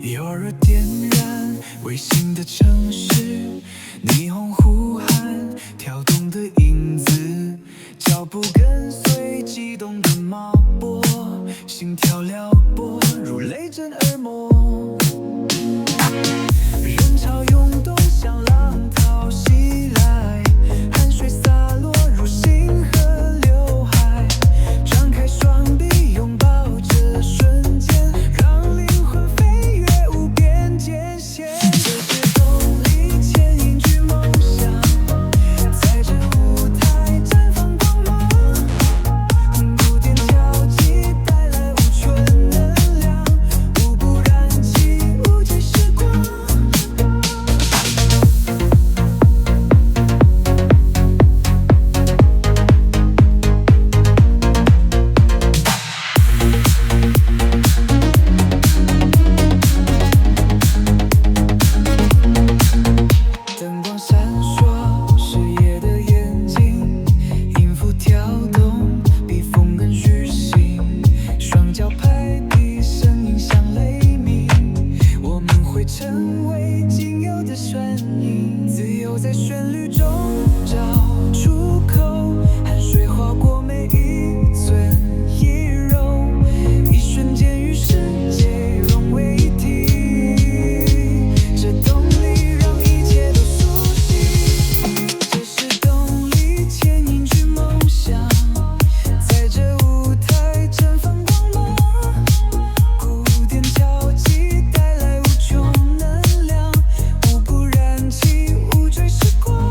You're a 点燃卫星的城市，霓虹呼喊，跳动的影子，脚步跟随激动的脉搏，心跳撩拨如雷震耳膜。人潮涌动，像浪涛袭来，汗水洒落如星河刘海，张开双臂拥抱这瞬间，让灵魂飞越无边界限。这些动力牵引着梦想，在这舞台绽放光芒。鼓点敲击带来无穷能量，无不燃起无尽时光。灯光闪烁，视野的眼睛，音符跳动，比风更虚心。双脚拍地，声音像雷鸣，我们会成为仅有的声音，自由在旋律中找出口，汗水划过每一寸仪容，一瞬间与世界融为一体。这动力让一切都苏醒，这是动力牵引着梦想，在这舞台绽放光芒。鼓点敲击带来无穷能量，无不燃起无追时光。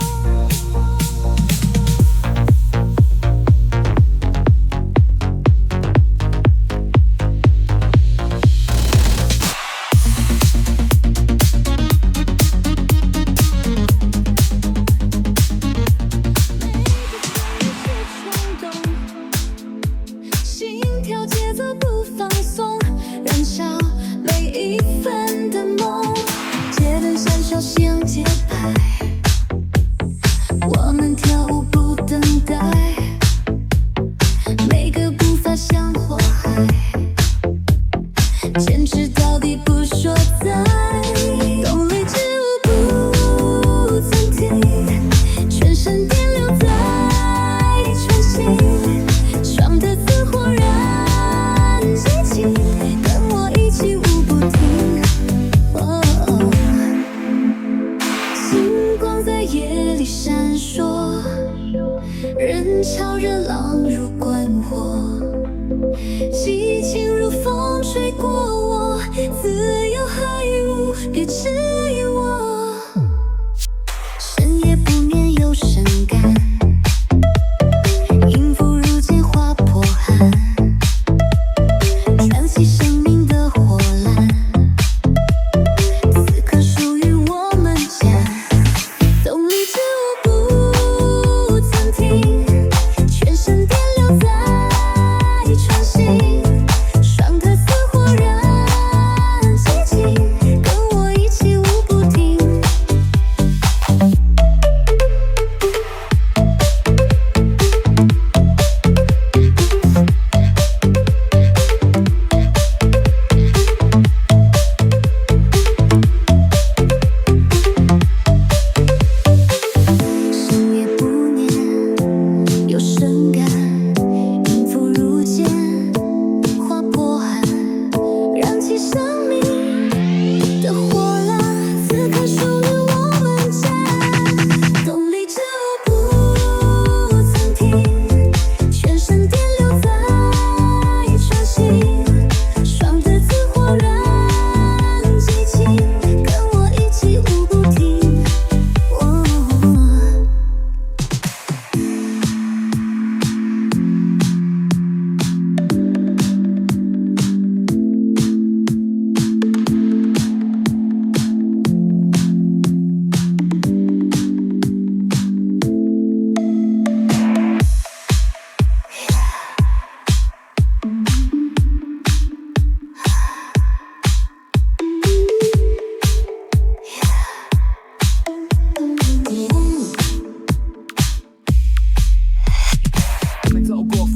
心跳节奏不放松，燃烧每一分的梦。街灯闪烁像节拍，我们跳舞不等待，每个步伐像火海，坚持到底不说再。动力之舞不曾停，全身电流在穿行。创的词火燃激情，跟我一起舞不停。星光在夜里闪烁，人潮热浪如关火，激情如风吹过我，自由还无，别质疑我。深夜不眠有深感，音符如剑划破汗，燃起生命的火蓝，此刻属于我们家。动力之舞不曾停，全身电流在穿行。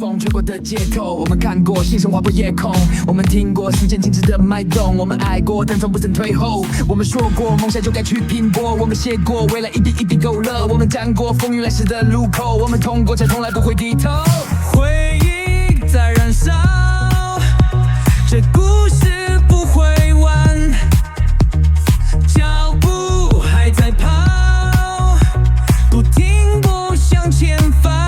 风吹过的街头，我们看过星辰划破夜空，我们听过时间静止的脉动，我们爱过，但从不曾退后。我们说过梦想就该去拼搏，我们写过未来一笔一笔勾勒，我们站过风雨来时的路口，我们痛过才从来不会低头。回忆在燃烧，这故事不会完，脚步还在跑，不停步向前翻。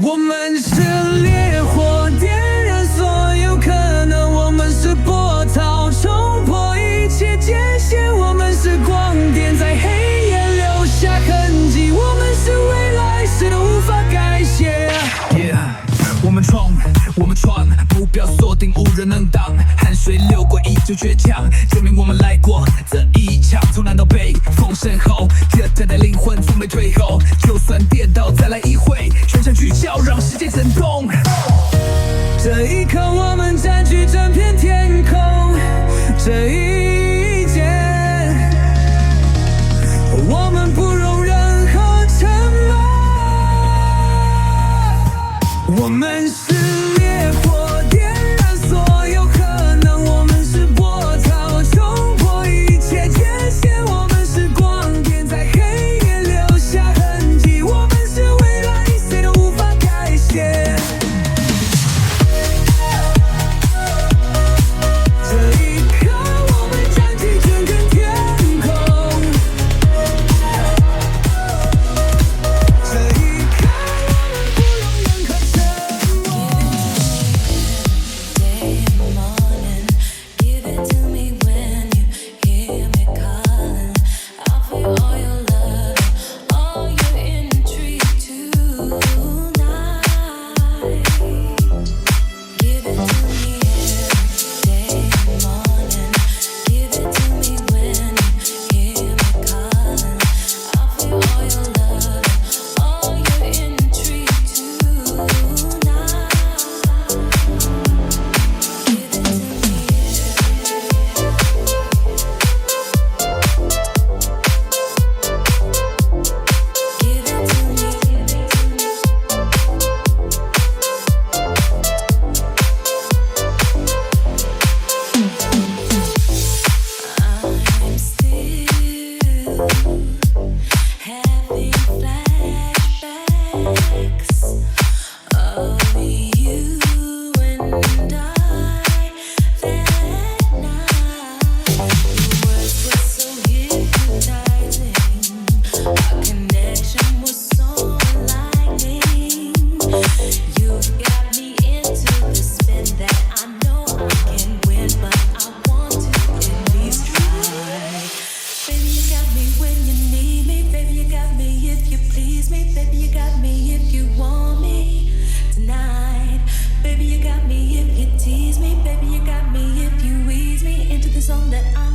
我们是烈火点燃所有可能，我们是波涛冲破一切界限，我们是光点在黑夜留下痕迹，我们是未来谁都无法改写。我们冲，我们闯，目标锁定无人能挡，汗水流过依旧倔强，证明我们来过这一场，从南到北风身后，热腾的灵魂从没退后，就算跌倒再来一回，全场聚焦让世界震动。这一刻我们占据整片天空，这一劫我们不容任何沉默，我们是烈火点燃所有可能，我们是波涛冲破一切界限，我们是光点在黑夜留下痕迹，我们是未来谁都无法改写。这一刻我们占据整个天空，这一刻我们不容任何沉默。Day and morning, give it to me when you hear me calling. I'll feel all your love, all your intrigue tonight. Give it to me every day and morning. Give it to me when you hear me calling. I'll feel all your love, all your intrigue tonight. Give it to I'm still having flashbacks of you and I that night. Your words were so hypnotizing, our connection was so enlightening. You've got me into the spin that I know I can win, but I want to at least try. Baby, you got me when you need me. Baby, you got me if you please me. Baby, you got me if you want me tonight. Baby, you got me if you tease me. Baby, you got me if you ease me into the zone that I'm